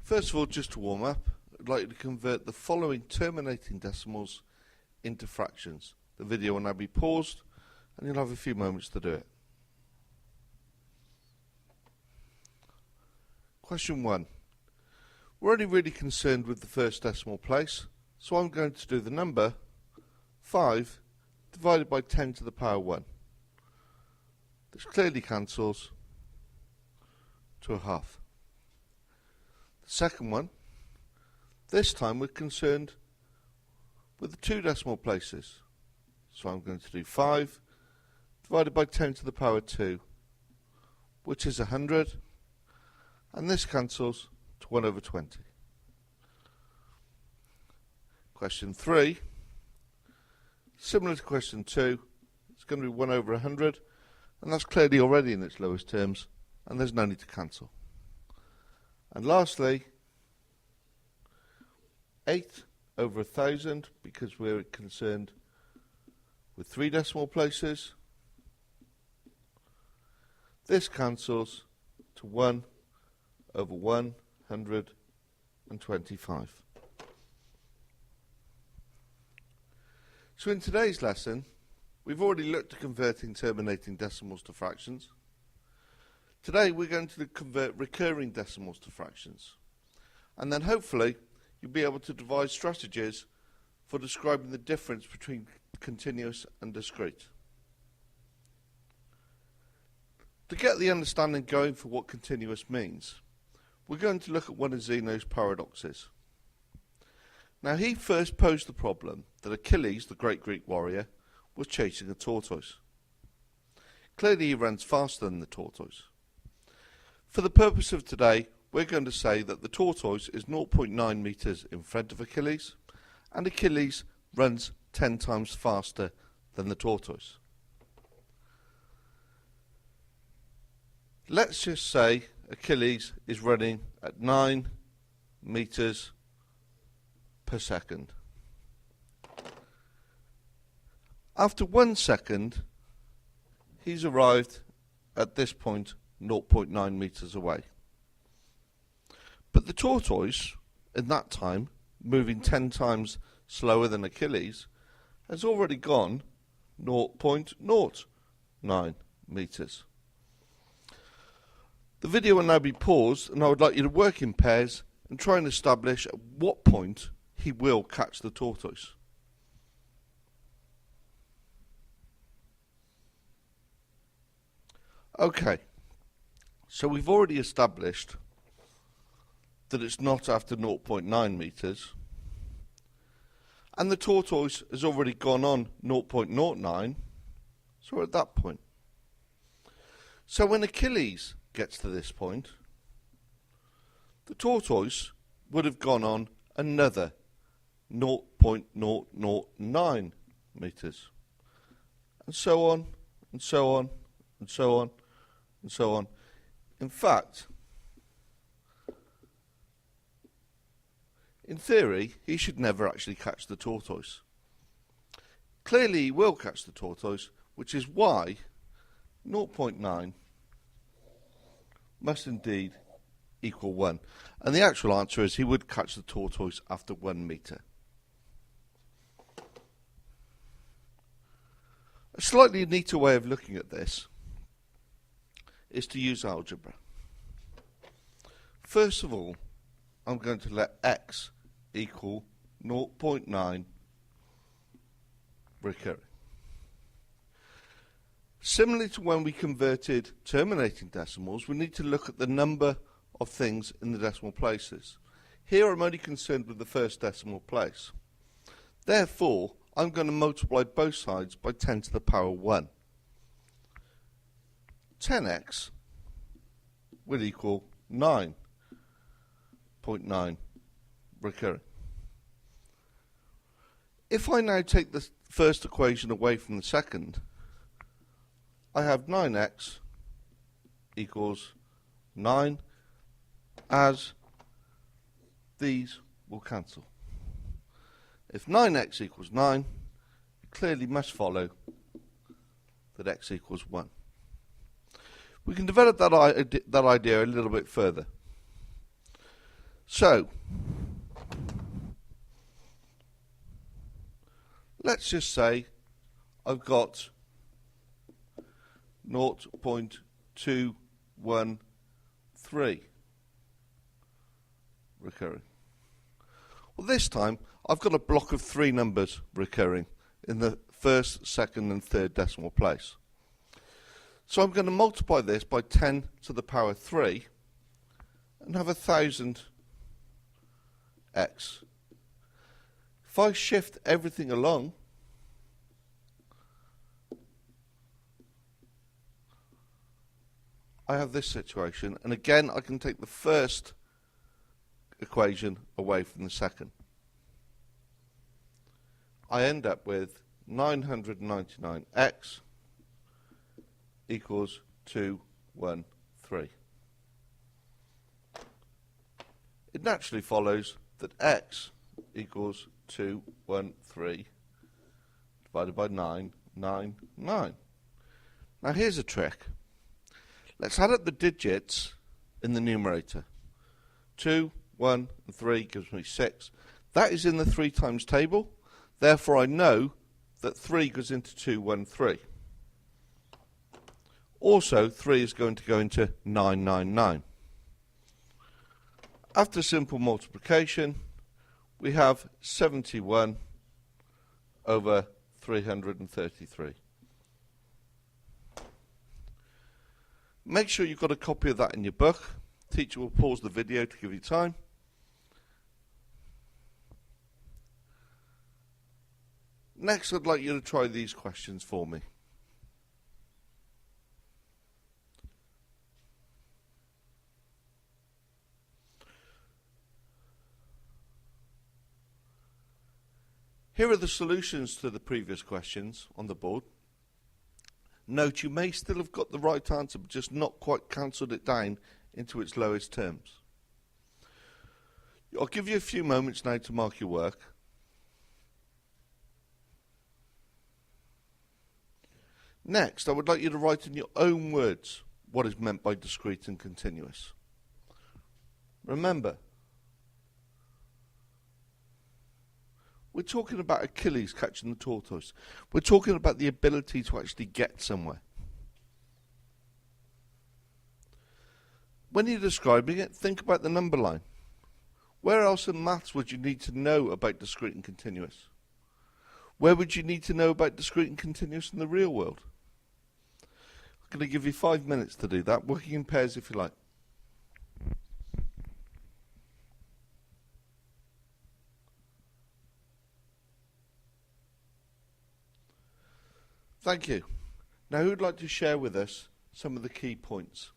First of all, just to warm up, I'd like you to convert the following terminating decimals into fractions. The video will now be paused and you'll have a few moments to do it. Question 1. We're only really concerned with the first decimal place, so I'm going to do the number 5 divided by 10 to the power 1. This clearly cancels to a half. The second one, this time we're concerned with the two decimal places. So I'm going to do 5 divided by 10 to the power 2, which is 100, and this cancels to 1 over 20. Question 3, similar to question 2, it's going to be 1 over 100, and that's clearly already in its lowest terms, and there's no need to cancel. And lastly, 8 over 1,000, because we're concerned with 3 decimal places. This cancels to 1 over 125. So in today's lesson, we've already looked at converting terminating decimals to fractions. Today we're going to convert recurring decimals to fractions, and then hopefully you'll be able to devise strategies for describing the difference between continuous and discrete. To get the understanding going for what continuous means, we're going to look at one of Zeno's paradoxes. Now, he first posed the problem that Achilles, the great Greek warrior, was chasing a tortoise. Clearly he runs faster than the tortoise. For the purpose of today, we're going to say that the tortoise is 0.9 meters in front of Achilles, and Achilles runs 10 times faster than the tortoise. Let's just say Achilles is running at 9 meters per second. After 1 second, he's arrived at this point 0.9 meters away. But the tortoise, in that time, moving 10 times slower than Achilles, has already gone 0.09 meters. The video will now be paused, and I would like you to work in pairs and try and establish at what point he will catch the tortoise. Okay, so we've already established that it's not after 0.9 meters, and the tortoise has already gone on 0.09, so we're at that point. So when Achilles gets to this point, the tortoise would have gone on another 0.009 meters, and so on, and so on, and so on, and so on. In fact, in theory, he should never actually catch the tortoise. Clearly he will catch the tortoise, which is why 0.9 must indeed equal 1. And the actual answer is he would catch the tortoise after 1 meter. A slightly neater way of looking at this is to use algebra. First of all, I'm going to let x equal 0.9 recurring. Similarly to when we converted terminating decimals, we need to look at the number of things in the decimal places. Here I'm only concerned with the first decimal place. Therefore, I'm going to multiply both sides by 10 to the power 1. 10x will equal 9.9 recurring. If I now take the first equation away from the second, I have 9x equals 9, as these will cancel. If 9x equals 9, it clearly must follow that x equals 1. We can develop that idea a little bit further. So, let's just say I've got 0.213 recurring. Well, this time I've got a block of 3 numbers recurring in the first, second and third decimal place. So I'm going to multiply this by 10 to the power 3 and have 1000 x. If I shift everything along, I have this situation, and again I can take the first equation away from the second. I end up with 999x equals 213. It naturally follows that x equals 213 divided by 999. Now here's a trick. Let's add up the digits in the numerator. 2, 1 and 3 gives me 6. That is in the 3 times table. Therefore I know that 3 goes into 213. Also 3 is going to go into 999. After simple multiplication, we have 71 over 333. Make sure you've got a copy of that in your book. Teacher will pause the video to give you time. Next, I'd like you to try these questions for me. Here are the solutions to the previous questions on the board. Note you may still have got the right answer, but just not quite cancelled it down into its lowest terms. I'll give you a few moments now to mark your work. Next, I would like you to write in your own words what is meant by discrete and continuous. Remember, we're talking about Achilles catching the tortoise. We're talking about the ability to actually get somewhere. When you're describing it, think about the number line. Where else in maths would you need to know about discrete and continuous? Where would you need to know about discrete and continuous in the real world? I'm going to give you 5 minutes to do that, working in pairs if you like. Thank you. Now, who'd like to share with us some of the key points?